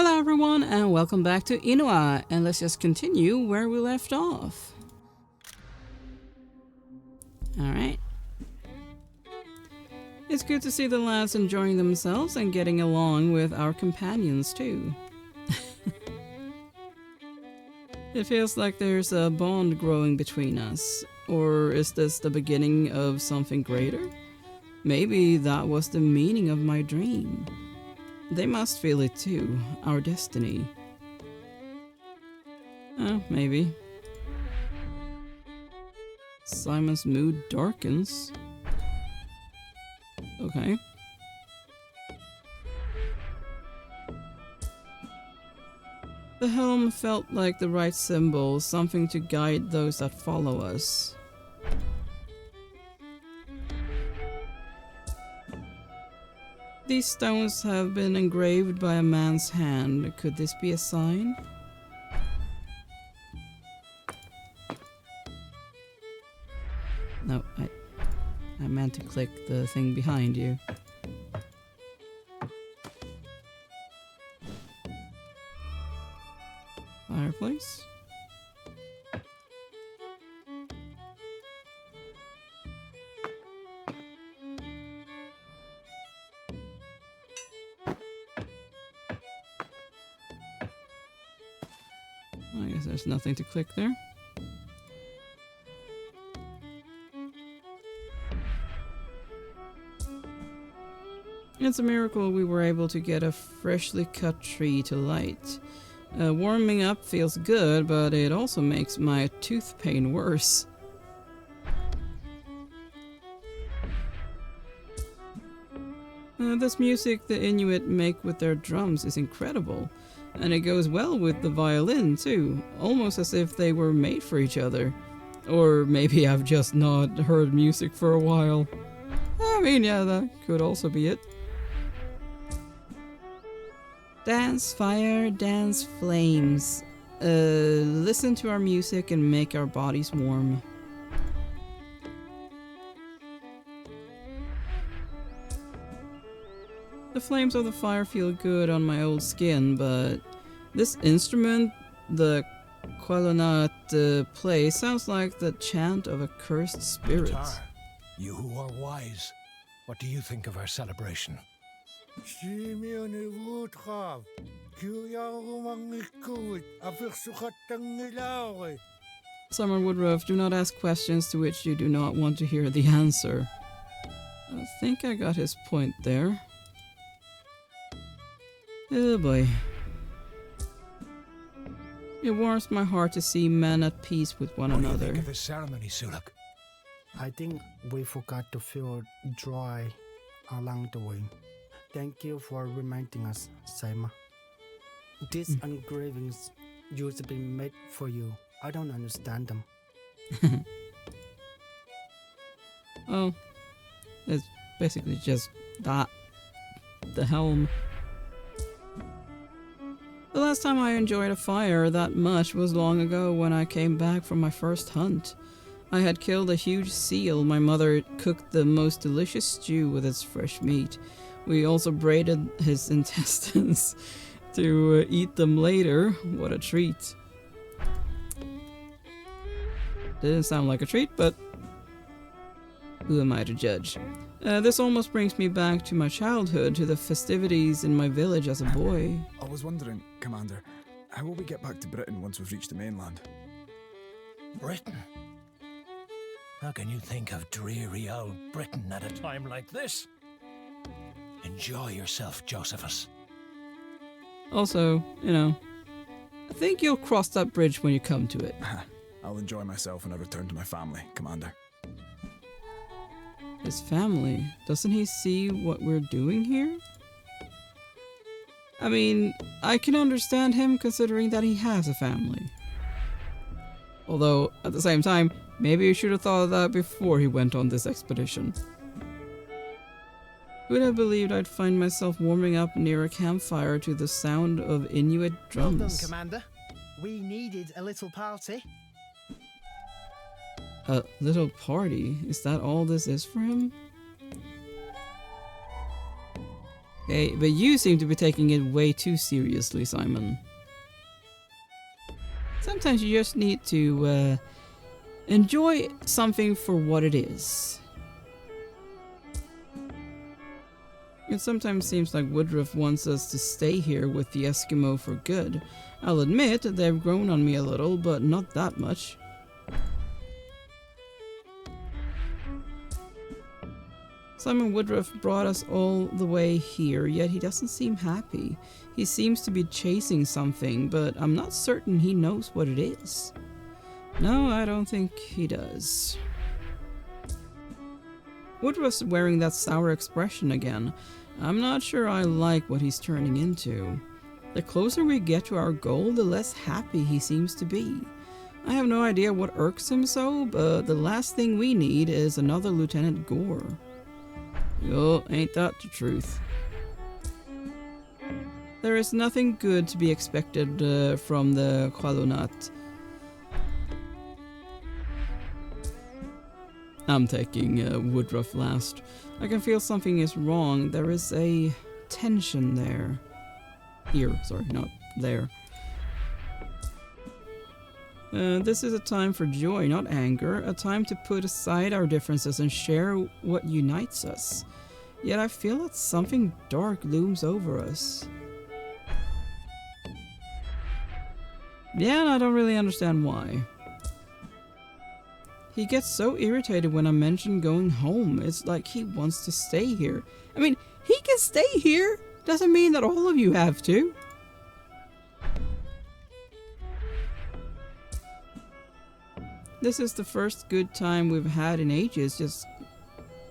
Hello everyone and welcome back to Inua, and let's just continue where we left off. Alright. It's good to see the lads enjoying themselves and getting along with our companions too. It feels like there's a bond growing between us, or is this the beginning of something greater? Maybe that was the meaning of my dream. They must feel it too, our destiny. Maybe. Simon's mood darkens. Okay. The helm felt like the right symbol, something to guide those that follow us. These stones have been engraved by a man's hand. Could this be a sign? No, I meant to click the thing behind you. Fireplace? I guess there's nothing to click there. It's a miracle we were able to get a freshly cut tree to light. Warming up feels good, but it also makes my tooth pain worse. This music the Inuit make with their drums is incredible, and it goes well with the violin too, almost as if they were made for each other. Or maybe I've just not heard music for a while. I mean, yeah, that could also be it. Dance fire, dance flames. Listen to our music and make our bodies warm. The flames of the fire feel good on my old skin, but this instrument, the Qualonat play, sounds like the chant of a cursed spirit. Tar, you who are wise, what do you think of our celebration? Summer Woodruff, do not ask questions to which you do not want to hear the answer. I think I got his point there. Oh boy. It warms my heart to see men at peace with one another. What do you think of this ceremony, Sulak? I think we forgot to feel dry along the way. Thank you for reminding us, Saima. These engravings used to be made for you. I don't understand them. Oh, it's basically just that. The helm. The last time I enjoyed a fire that much was long ago when I came back from my first hunt. I had killed a huge seal. My mother cooked the most delicious stew with its fresh meat. We also braided his intestines to eat them later. What a treat. Didn't sound like a treat, but who am I to judge? This almost brings me back to my childhood, to the festivities in my village as a boy. I was wondering, Commander, how will we get back to Britain once we've reached the mainland? Britain? How can you think of dreary old Britain at a time like this? Enjoy yourself, Josephus. Also, you know, I think you'll cross that bridge when you come to it. I'll enjoy myself when I return to my family, Commander. His family. Doesn't he see what we're doing here? I mean, I can understand him considering that he has a family. Although, at the same time, maybe he should have thought of that before he went on this expedition. Who would have believed I'd find myself warming up near a campfire to the sound of Inuit drums? Well done, Commander. We needed a little party. A little party? Is that all this is for him? Okay, but you seem to be taking it way too seriously, Simon. Sometimes you just need to enjoy something for what it is. It sometimes seems like Woodruff wants us to stay here with the Eskimo for good. I'll admit they've grown on me a little, but not that much. Simon Woodruff brought us all the way here, yet he doesn't seem happy. He seems to be chasing something, but I'm not certain he knows what it is. No, I don't think he does. Woodruff's wearing that sour expression again. I'm not sure I like what he's turning into. The closer we get to our goal, the less happy he seems to be. I have no idea what irks him so, but the last thing we need is another Lieutenant Gore. Oh, ain't that the truth? There is nothing good to be expected from the Qualunat. I'm taking Woodruff last. I can feel something is wrong. There is a tension there. Here, sorry, not there. This is a time for joy, not anger. A time to put aside our differences and share what unites us. Yet I feel that something dark looms over us. Yeah, I don't really understand why. He gets so irritated when I mention going home. It's like he wants to stay here. I mean, he can stay here. Doesn't mean that all of you have to. This is the first good time we've had in ages,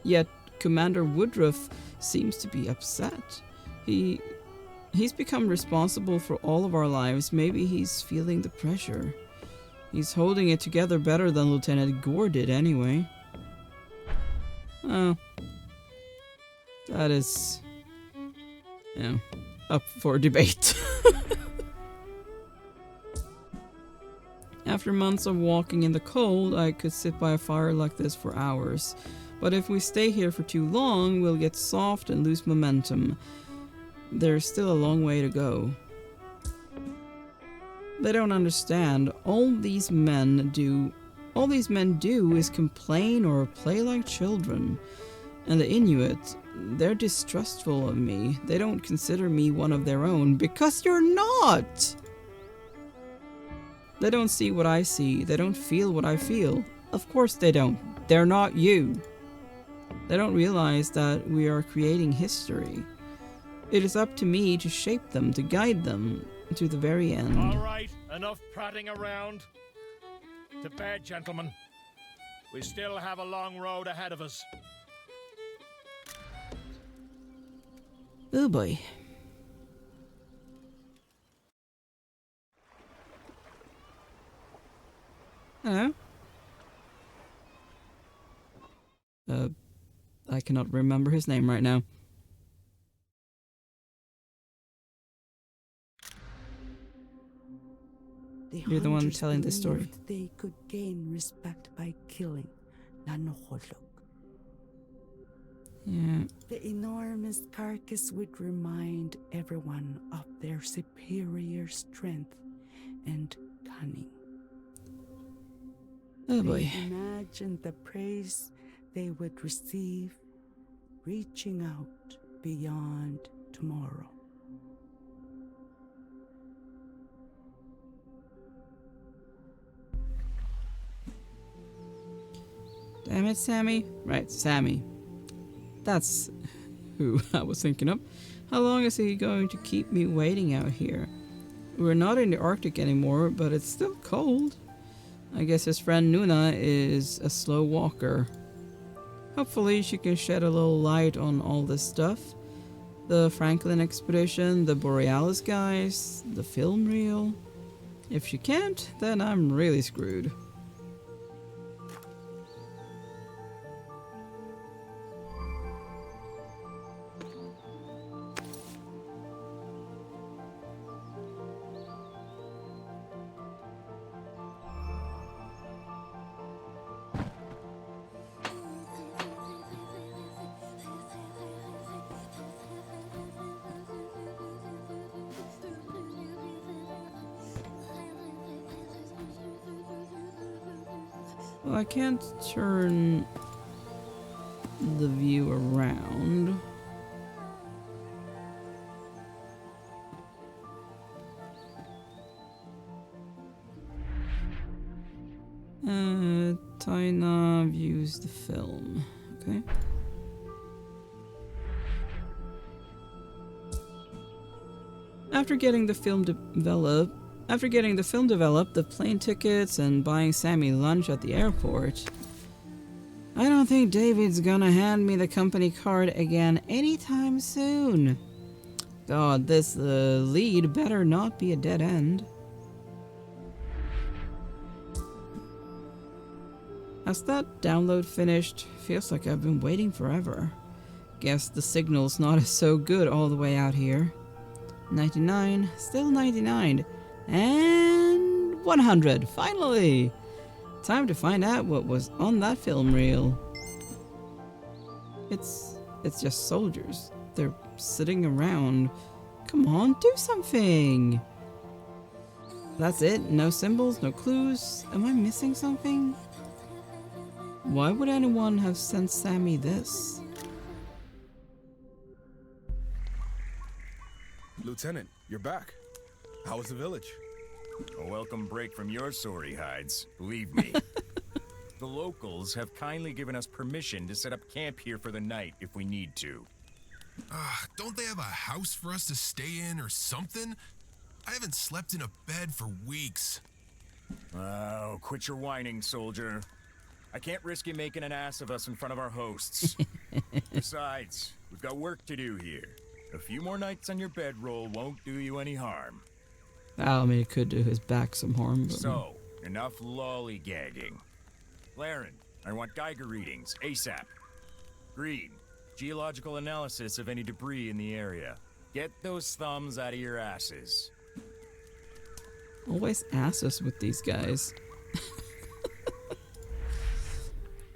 yet Commander Woodruff seems to be upset. He's become responsible for all of our lives. Maybe he's feeling the pressure. He's holding it together better than Lieutenant Gore did anyway. Oh. That is, you know, up for debate. After months of walking in the cold, I could sit by a fire like this for hours. But if we stay here for too long, we'll get soft and lose momentum. There's still a long way to go. They don't understand. All these men do is complain or play like children. And the Inuit, they're distrustful of me. They don't consider me one of their own, because you're not! They don't see what I see. They don't feel what I feel. Of course they don't. They're not you. They don't realize that we are creating history. It is up to me to shape them, to guide them to the very end. All right, enough prating around. To bed, gentlemen. We still have a long road ahead of us. Oh boy. Hello? I cannot remember his name right now. You're the one hunters telling this story. believed they could gain respect by killing Nanoholok. Yeah. The enormous carcass would remind everyone of their superior strength and cunning. Oh boy. They imagined the praise they would receive, reaching out beyond tomorrow. Damn it, Sammy. Right, Sammy. That's who I was thinking of. How long is he going to keep me waiting out here? We're not in the Arctic anymore, but it's still cold. I guess his friend Nuna is a slow walker. Hopefully she can shed a little light on all this stuff. The Franklin expedition, the Borealis guys, the film reel. If she can't, then I'm really screwed. Well, I can't turn the view around. Taina views the film. Okay. After getting the film developed, the plane tickets, and buying Sammy lunch at the airport, I don't think David's gonna hand me the company card again anytime soon. God, this lead better not be a dead end. Has that download finished? Feels like I've been waiting forever. Guess the signal's not so good all the way out here. 99, still 99, and 100, finally! Time to find out what was on that film reel. It's just soldiers. They're sitting around. Come on, do something! That's it? No symbols, no clues? Am I missing something? Why would anyone have sent Sammy this? Lieutenant, you're back. How was the village? A welcome break from your sorry hides, believe me. The locals have kindly given us permission to set up camp here for the night if we need to. Don't they have a house for us to stay in or something? I haven't slept in a bed for weeks. Oh, quit your whining, soldier. I can't risk you making an ass of us in front of our hosts. Besides, we've got work to do here. A few more nights on your bedroll won't do you any harm. I mean, it could do his back some harm, but... So, enough lollygagging. Laren, I want Geiger readings, ASAP. Green, geological analysis of any debris in the area. Get those thumbs out of your asses. Always asses with these guys.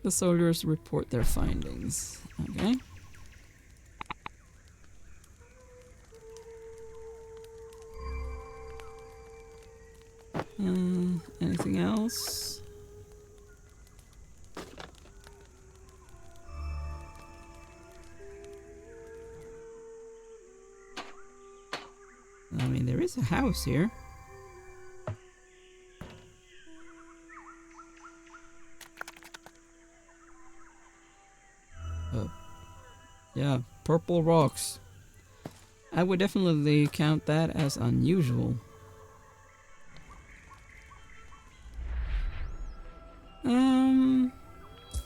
The soldiers report their findings. Okay. Anything else? I mean, there is a house here. Yeah, purple rocks. I would definitely count that as unusual.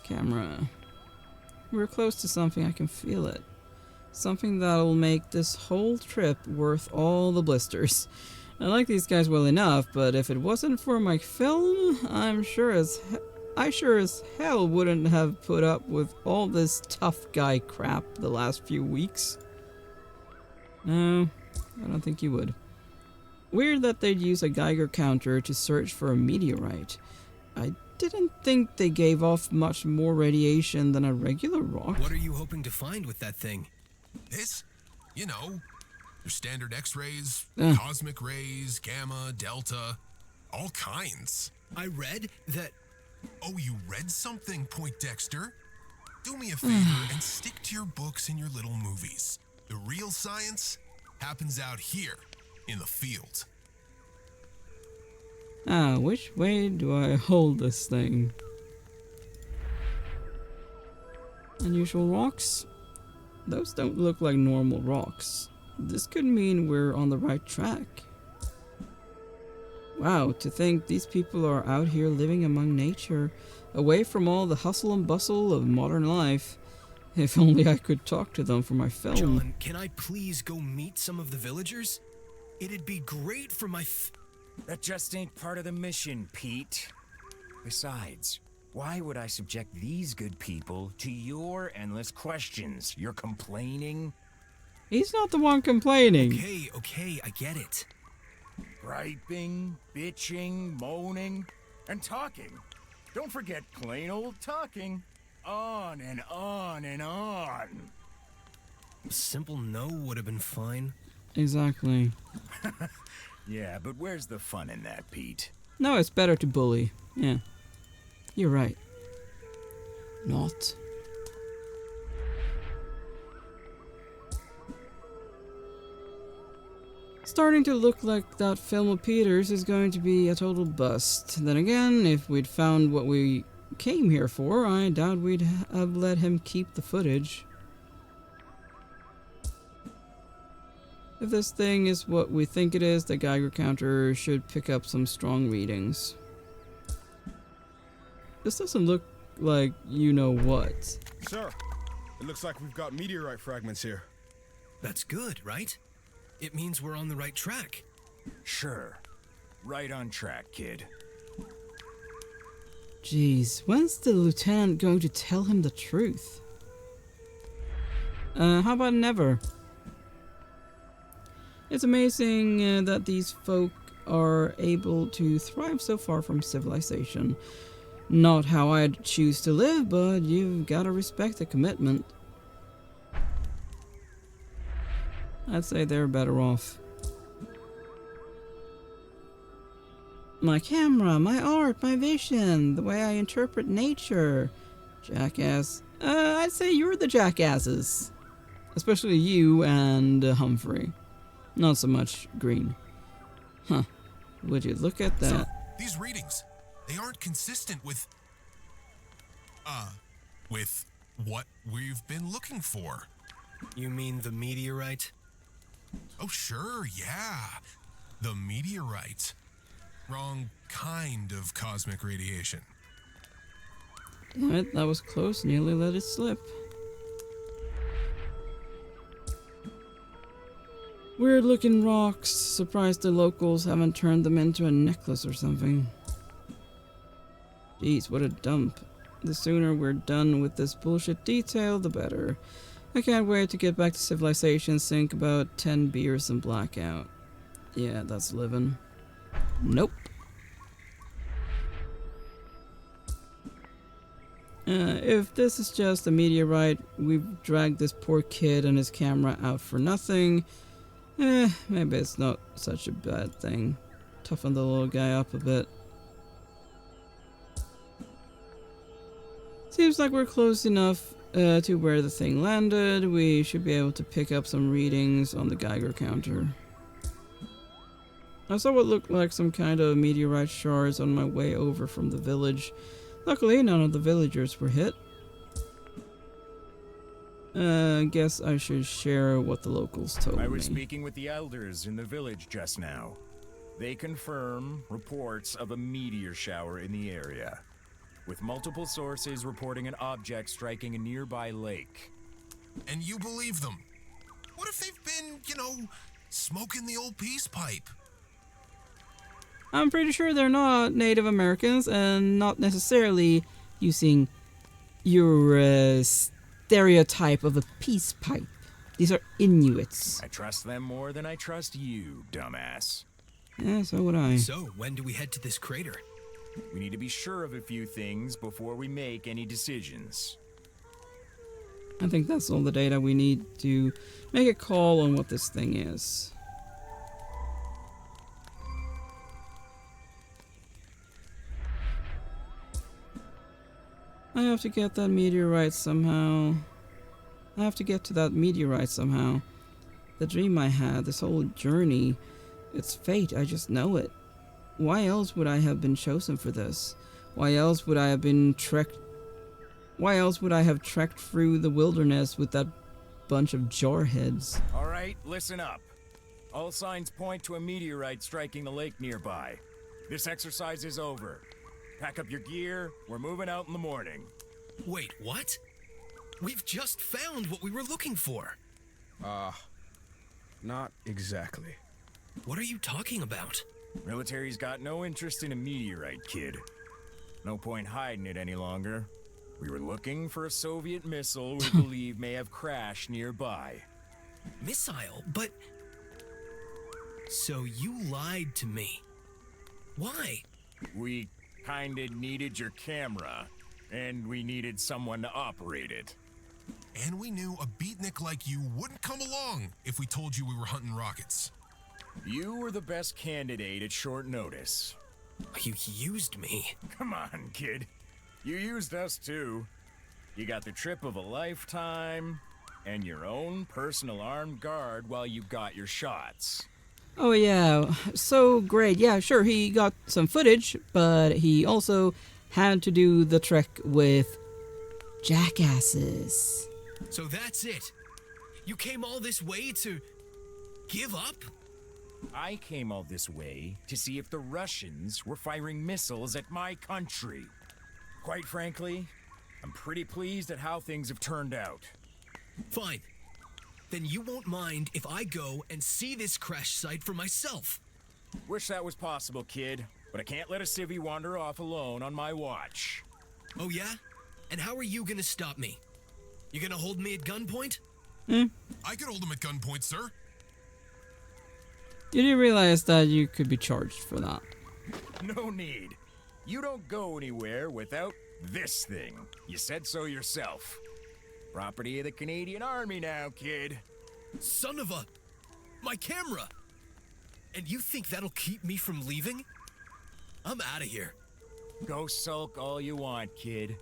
Camera. We're close to something, I can feel it. Something that'll make this whole trip worth all the blisters. I like these guys well enough, but if it wasn't for my film, I sure as hell wouldn't have put up with all this tough guy crap the last few weeks. No, I don't think you would. Weird that they'd use a Geiger counter to search for a meteorite. I didn't think they gave off much more radiation than a regular rock. What are you hoping to find with that thing? This? You know, your standard X-rays, cosmic rays, gamma, delta, all kinds. I read that... Oh, you read something, Poindexter? Do me a favor and stick to your books and your little movies. The real science happens out here, in the field. Which way do I hold this thing? Unusual rocks? Those don't look like normal rocks. This could mean we're on the right track. Wow, to think these people are out here living among nature, away from all the hustle and bustle of modern life. If only I could talk to them for my film. John, can I please go meet some of the villagers? It'd be great for my That just ain't part of the mission, Pete. Besides, why would I subject these good people to your endless questions? You're complaining? He's not the one complaining. Okay, I get it. Griping, bitching, moaning, and talking. Don't forget plain old talking. On and on and on. A simple no would have been fine. Exactly. Yeah, but where's the fun in that, Pete? No, it's better to bully. Yeah. You're right. Not. Starting to look like that film of Peter's is going to be a total bust. Then again, if we'd found what we came here for, I doubt we'd have let him keep the footage. If this thing is what we think it is, the Geiger counter should pick up some strong readings. This doesn't look like you know what. Sir, it looks like we've got meteorite fragments here. That's good, right? It means we're on the right track. Sure. Right on track, kid. Jeez, when's the lieutenant going to tell him the truth? How about never? It's amazing that these folk are able to thrive so far from civilization. Not how I'd choose to live, but you've gotta respect the commitment. I'd say they're better off. My camera, my art, my vision, the way I interpret nature. Jackass. I'd say you're the jackasses. Especially you and Humphrey. Not so much Green. Huh. Would you look at that? So, these readings, they aren't consistent with what we've been looking for. You mean the meteorite? Oh, sure, yeah. The meteorite. Wrong kind of cosmic radiation. Damn it, that was close. Nearly let it slip. Weird looking rocks. Surprised the locals haven't turned them into a necklace or something. Jeez, what a dump. The sooner we're done with this bullshit detail, the better. I can't wait to get back to civilization, sink about 10 beers and blackout. Yeah, that's living. Nope. If this is just a meteorite, we've dragged this poor kid and his camera out for nothing. Maybe it's not such a bad thing. Toughen the little guy up a bit. Seems like we're close enough to where the thing landed. We should be able to pick up some readings on the Geiger counter. I saw what looked like some kind of meteorite shards on my way over from the village. Luckily, none of the villagers were hit. Guess I should share what the locals told me. I was speaking with the elders in the village just now. They confirm reports of a meteor shower in the area, with multiple sources reporting an object striking a nearby lake. And you believe them? What if they've been, smoking the old peace pipe? I'm pretty sure they're not Native Americans and not necessarily using your stereotype of a peace pipe. These are Inuits. I trust them more than I trust you, dumbass. Yeah, so would I. So, when do we head to this crater? We need to be sure of a few things before we make any decisions. I think that's all the data we need to make a call on what this thing is. I have to get that meteorite somehow. I have to get to that meteorite somehow. The dream I had, this whole journey, it's fate, I just know it. Why else would I have been chosen for this? Why else would I have trekked through the wilderness with that bunch of jarheads? All right, listen up. All signs point to a meteorite striking the lake nearby. This exercise is over. Pack up your gear, we're moving out in the morning. Wait, what? We've just found what we were looking for. Not exactly. What are you talking about? Military's got no interest in a meteorite, kid. No point hiding it any longer. We were looking for a Soviet missile we believe may have crashed nearby. Missile? But... So you lied to me. Why? We kinda needed your camera, and we needed someone to operate it. And we knew a beatnik like you wouldn't come along if we told you we were hunting rockets. You were the best candidate at short notice. You used me. Come on, kid. You used us too. You got the trip of a lifetime, and your own personal armed guard while you got your shots. Oh yeah, so great. Yeah, sure, he got some footage, but he also had to do the trek with jackasses. So that's it. You came all this way to give up? I came all this way to see if the Russians were firing missiles at my country. Quite frankly, I'm pretty pleased at how things have turned out. Fine. Then you won't mind if I go and see this crash site for myself. Wish that was possible, kid, but I can't let a civvy wander off alone on my watch. Oh yeah? And how are you gonna stop me? You gonna hold me at gunpoint? I could hold him at gunpoint, sir. You didn't realize that you could be charged for that. No need. You don't go anywhere without this thing. You said so yourself. Property of the Canadian Army now, kid. Son of a... My camera! And you think that'll keep me from leaving? I'm out of here. Go sulk all you want, kid.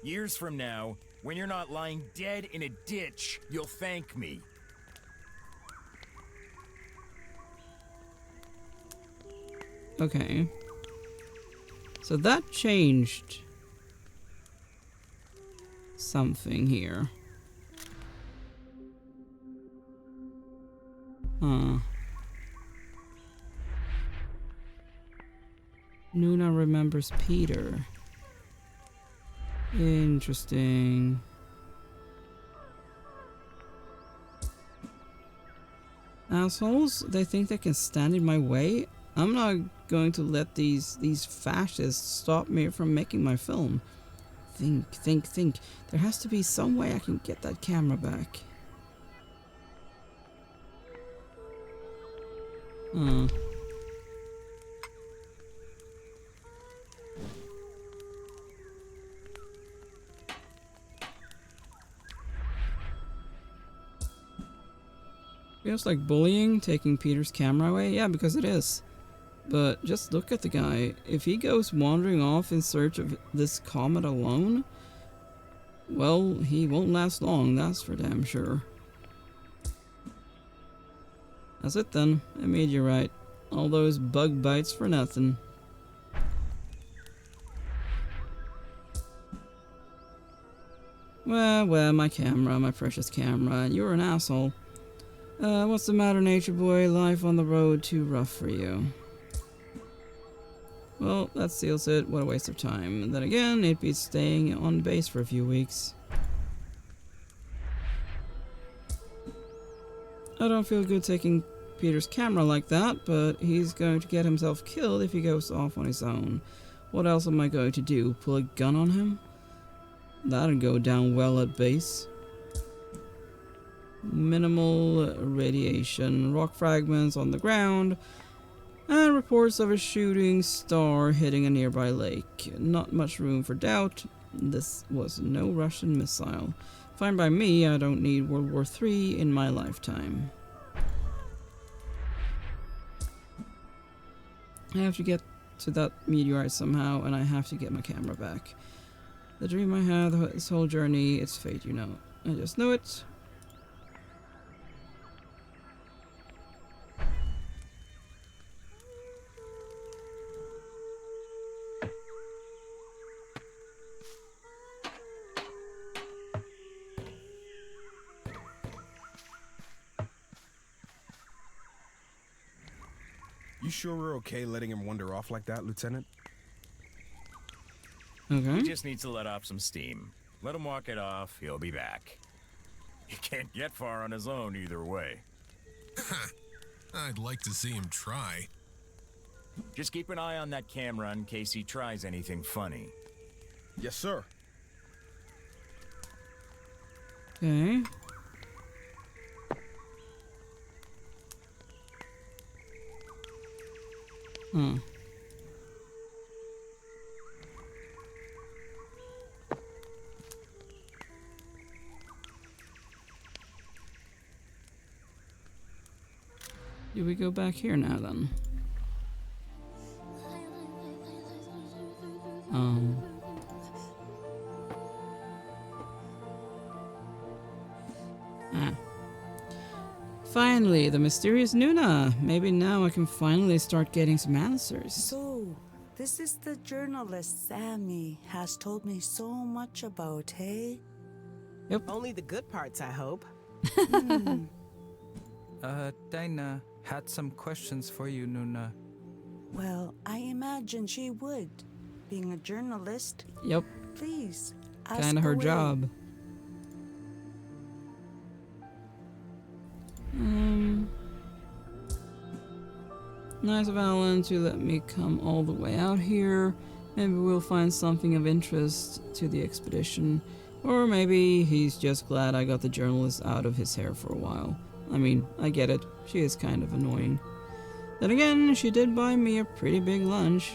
Years from now, when you're not lying dead in a ditch, you'll thank me. Okay. So that changed something here. Huh. Nuna remembers Peter. Interesting. Assholes, they think they can stand in my way? I'm not going to let these fascists stop me from making my film. Think. There has to be some way I can get that camera back. Huh. Feels like bullying, taking Peter's camera away. Yeah, because it is. But just look at the guy. If he goes wandering off in search of this comet alone, well, he won't last long, that's for damn sure. That's it then. I made you right. All those bug bites for nothing. Well, my camera, my precious camera. You're an asshole. What's the matter, nature boy? Life on the road too rough for you. Well, that seals it. What a waste of time. And then again, it beats staying on base for a few weeks. I don't feel good taking Peter's camera like that, but he's going to get himself killed if he goes off on his own. What else am I going to do? Pull a gun on him? That'd go down well at base. Minimal radiation, rock fragments on the ground, and reports of a shooting star hitting a nearby lake. Not much room for doubt. This was no Russian missile. Fine by me, I don't need World War III in my lifetime. I have to get to that meteorite somehow, and I have to get my camera back. The dream I had this whole journey, it's fate, you know. I just know it. You sure we're okay letting him wander off like that, Lieutenant? Okay. He just needs to let off some steam. Let him walk it off, he'll be back. He can't get far on his own either way. I'd like to see him try. Just keep an eye on that camera in case he tries anything funny. Yes, sir. Okay. Hmm. Do we go back here now then? Ah. Finally, the mysterious Nuna. Maybe now I can finally start getting some answers. So, this is the journalist Sammy has told me so much about, hey? Yep. Only the good parts, I hope. Dinah had some questions for you, Nuna. Well, I imagine she would. Being a journalist. Yep. Please, ask Kinda her away. job. Nice of Alan to let me come all the way out here. Maybe we'll find something of interest to the expedition. Or maybe he's just glad I got the journalist out of his hair for a while. I mean, I get it. She is kind of annoying. Then again, she did buy me a pretty big lunch.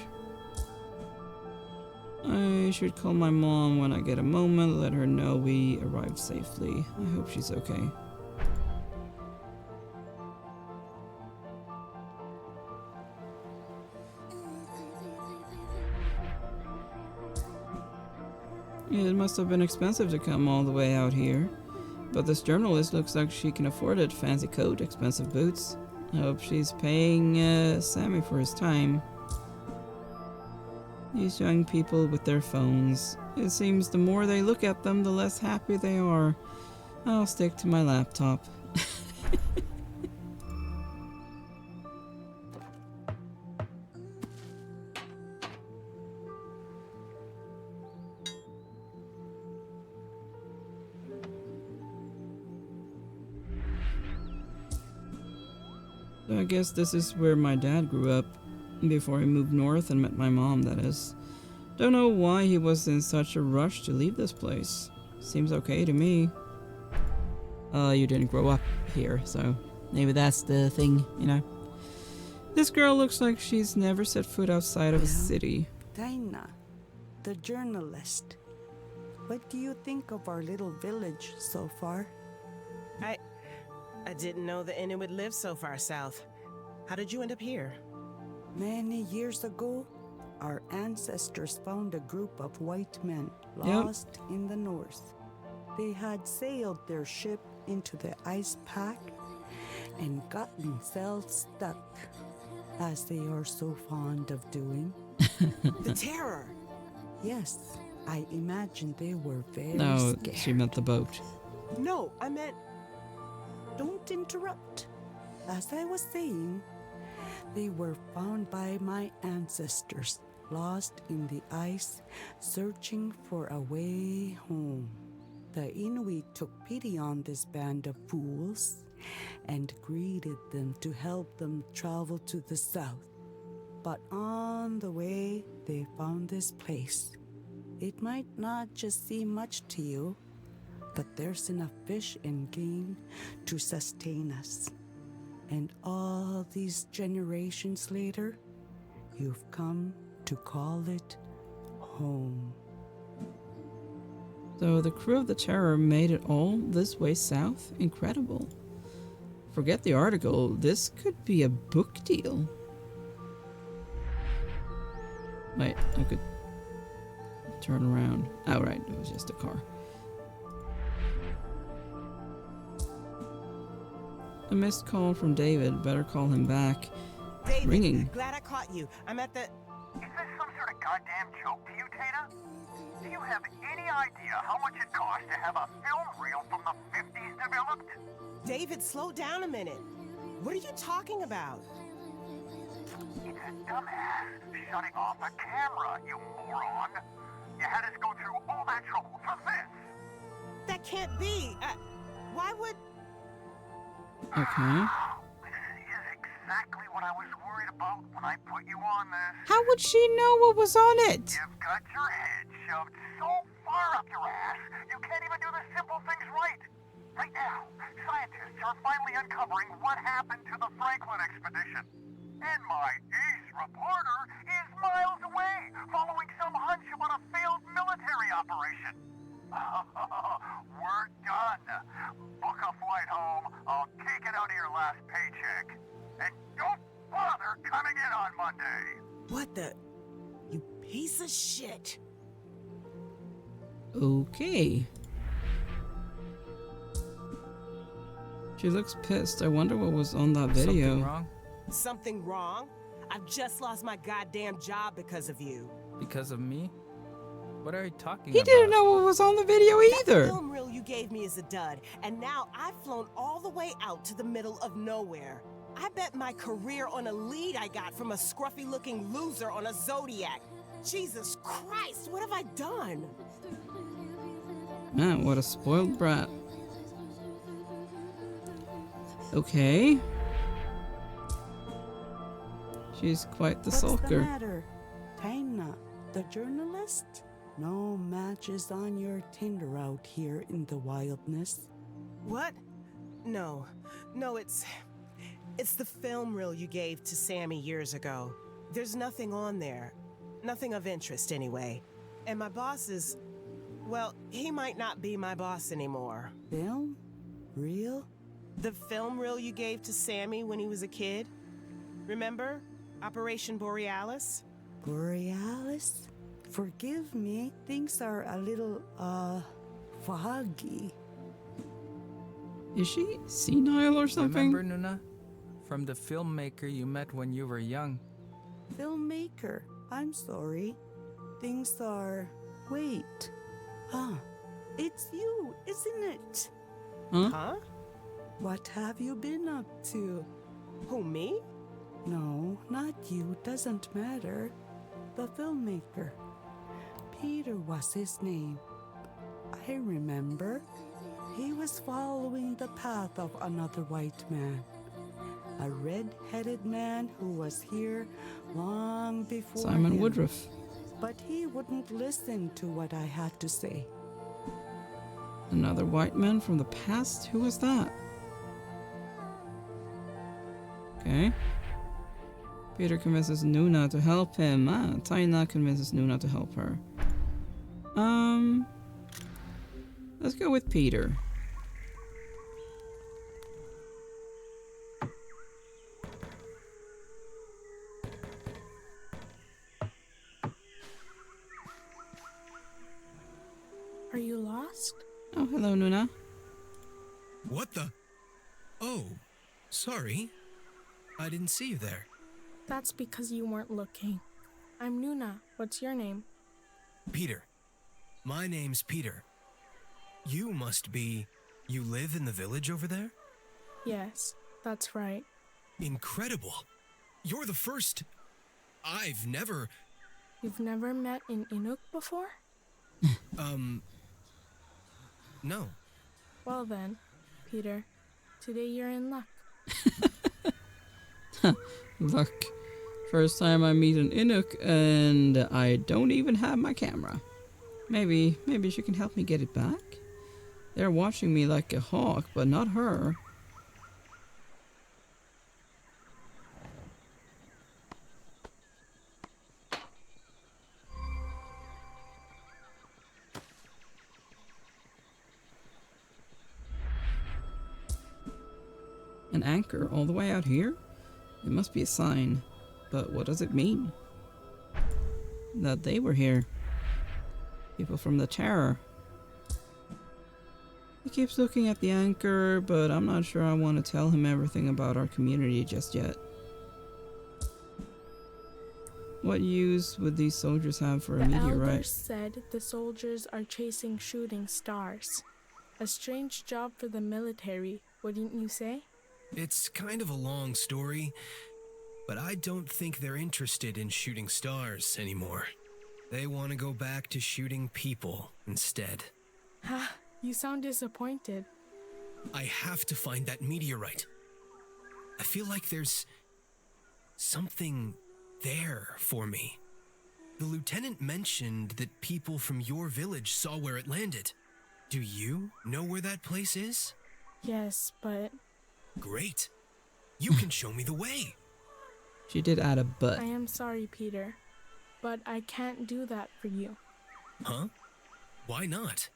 I should call my mom when I get a moment, let her know we arrived safely. I hope she's okay. It must have been expensive to come all the way out here. But this journalist looks like she can afford it. Fancy coat, expensive boots. I hope she's paying Sammy for his time. These young people with their phones. It seems the more they look at them, the less happy they are. I'll stick to my laptop. So I guess this is where my dad grew up, before he moved north and met my mom, that is. Don't know why he was in such a rush to leave this place. Seems okay to me. You didn't grow up here, so maybe that's the thing, you know. This girl looks like she's never set foot outside of a city. Dinah, the journalist. What do you think of our little village so far? I didn't know the Inuit lived so far south. How did you end up here? Many years ago, our ancestors found a group of white men lost in the north. They had sailed their ship into the ice pack and got themselves stuck, as they are so fond of doing. The terror! Yes, I imagine they were very No, scared. she meant the boat. No, I meant... Don't interrupt. As I was saying, they were found by my ancestors, lost in the ice, searching for a way home. The Inuit took pity on this band of fools and greeted them to help them travel to the south. But on the way, they found this place. It might not just seem much to you, but there's enough fish and game to sustain us. And all these generations later, you've come to call it home. So the crew of the Terror made it all this way south? Incredible. Forget the article, this could be a book deal. Wait, I could turn around. Oh right, it was just a car. A missed call from David. Better call him back. David, Ringing. glad I caught you. I'm at the... Is this some sort of goddamn joke to you, Tata? Do you have any idea how much it costs to have a film reel from the 50s developed? David, slow down a minute. What are you talking about? It's a dumbass shutting off a camera, you moron. You had us go through all that trouble for this. That can't be. Why would... Okay. This is exactly what I was worried about when I put you on this. How would she know what was on it? You've got your head shoved so far up your ass, you can't even do the simple things right. Right now, scientists are finally uncovering what happened to the Franklin expedition. And my ace reporter is miles away, following some hunch about a failed military operation. We're done. Book a flight home. I'll take it out of your last paycheck. And don't bother coming in on Monday. What the... You piece of shit. Okay. She looks pissed. I wonder what was on that Something video. wrong? Something wrong? I've just lost my goddamn job because of you. Because of me? What are you talking He about? didn't know what was on the video That either. film reel you gave me is a dud, and now I've flown all the way out to the middle of nowhere. I bet my career on a lead I got from a scruffy-looking loser on a Zodiac. Jesus Christ, what have I done? Man, what a spoiled brat. Okay. She's quite the What's the sulker. matter? Taina, the journalist? No matches on your Tinder out here in the wildness. What? No, it's the film reel you gave to Sammy years ago. There's nothing on there. Nothing of interest, anyway. And my boss is... well, he might not be my boss anymore. Film? Real? The film reel you gave to Sammy when he was a kid? Remember? Operation Borealis? Borealis? Forgive me, things are a little, foggy. Is she senile or something? Remember, Nuna? From the filmmaker you met when you were young. Filmmaker, I'm sorry. Things are... Wait. It's you, isn't it? Huh? What have you been up to? Who, me? No, not you, doesn't matter. The filmmaker. Peter was his name. I remember. He was following the path of another white man. A red-headed man who was here long before Simon him. Woodruff. But he wouldn't listen to what I had to say. Another white man from the past? Who was that? Okay. Peter convinces Nuna to help him. Taina convinces Nuna to help her. Let's go with Peter. Are you lost? Oh, hello, Nuna. What the? Oh, sorry. I didn't see you there. That's because you weren't looking. I'm Nuna. What's your name? Peter. My name's Peter. You must be... You live in the village over there? Yes, that's right. Incredible. You're the first... I've never... You've never met an Inuk before? No. Well then, Peter, today you're in luck. Luck. First time I meet an Inuk and I don't even have my camera. Maybe she can help me get it back? They're watching me like a hawk, but not her. An anchor all the way out here? It must be a sign. But what does it mean? That they were here. People from the Terror. He keeps looking at the anchor, but I'm not sure I want to tell him everything about our community just yet. What use would these soldiers have for a The meteorite? elders said the soldiers are chasing shooting stars. A strange job for the military, wouldn't you say? It's kind of a long story, but I don't think they're interested in shooting stars anymore. They want to go back to shooting people instead. Ha, you sound disappointed. I have to find that meteorite. I feel like there's something there for me. The lieutenant mentioned that people from your village saw where it landed. Do you know where that place is? Yes, but... Great. You can show me the way. She did add a but. I am sorry, Peter, but I can't do that for you. Huh? Why not?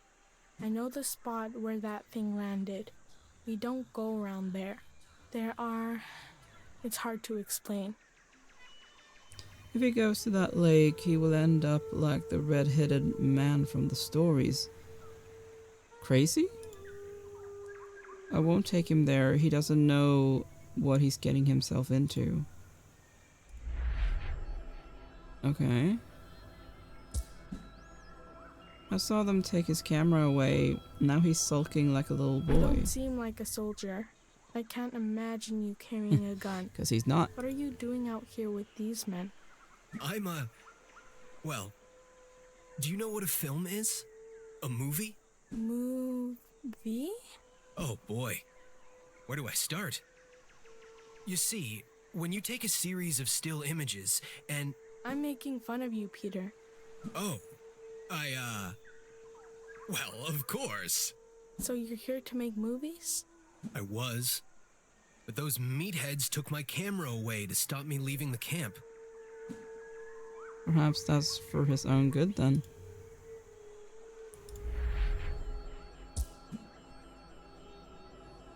I know the spot where that thing landed. We don't go around there. There are... It's hard to explain. If he goes to that lake, he will end up like the red-headed man from the stories. Crazy? I won't take him there. He doesn't know what he's getting himself into. Okay. I saw them take his camera away. Now he's sulking like a little You boy. don't seem like a soldier. I can't imagine you carrying a gun. Because he's not. What are you doing out here with these men? I'm a... Well, do you know what a film is? A movie? Movie? Oh boy. Where do I start? You see, when you take a series of still images and... I'm making fun of you, Peter. Oh, well, of course. So you're here to make movies? I was. But those meatheads took my camera away to stop me leaving the camp. Perhaps that's for his own good then.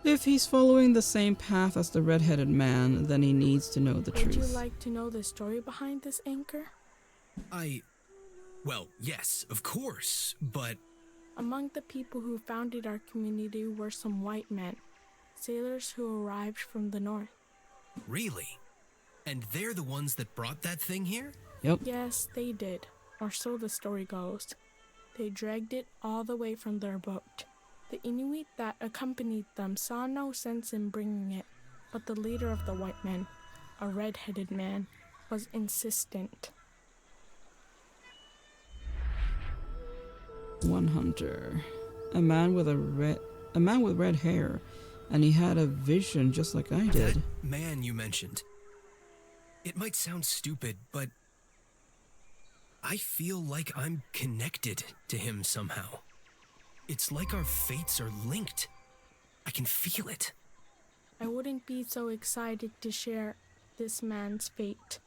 If he's following the same path as the red-headed man, then he needs to know the truth. Would you like to know the story behind this anchor? Well, yes, of course, but... Among the people who founded our community were some white men, sailors who arrived from the north. Really? And they're the ones that brought that thing here? Yep. Yes, they did, or so the story goes. They dragged it all the way from their boat. The Inuit that accompanied them saw no sense in bringing it, but the leader of the white men, a red-headed man, was insistent. One hunter, a man with red hair, and he had a vision just like I did. That man you mentioned. It might sound stupid, but I feel like I'm connected to him somehow. It's like our fates are linked. I can feel it. I wouldn't be so excited to share this man's fate.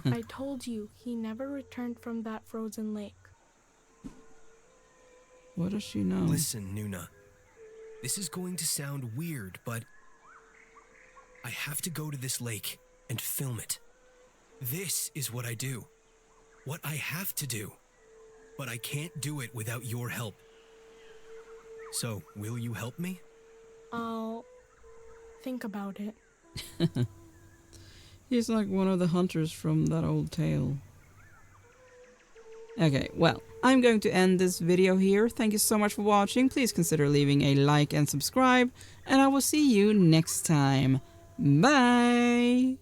I told you he never returned from that frozen lake. What does she know? Listen, Nuna. This is going to sound weird, but I have to go to this lake and film it. This is what I do. What I have to do. But I can't do it without your help. So, will you help me? I'll think about it. He's like one of the hunters from that old tale. Okay, well, I'm going to end this video here. Thank you so much for watching. Please consider leaving a like and subscribe. And I will see you next time. Bye!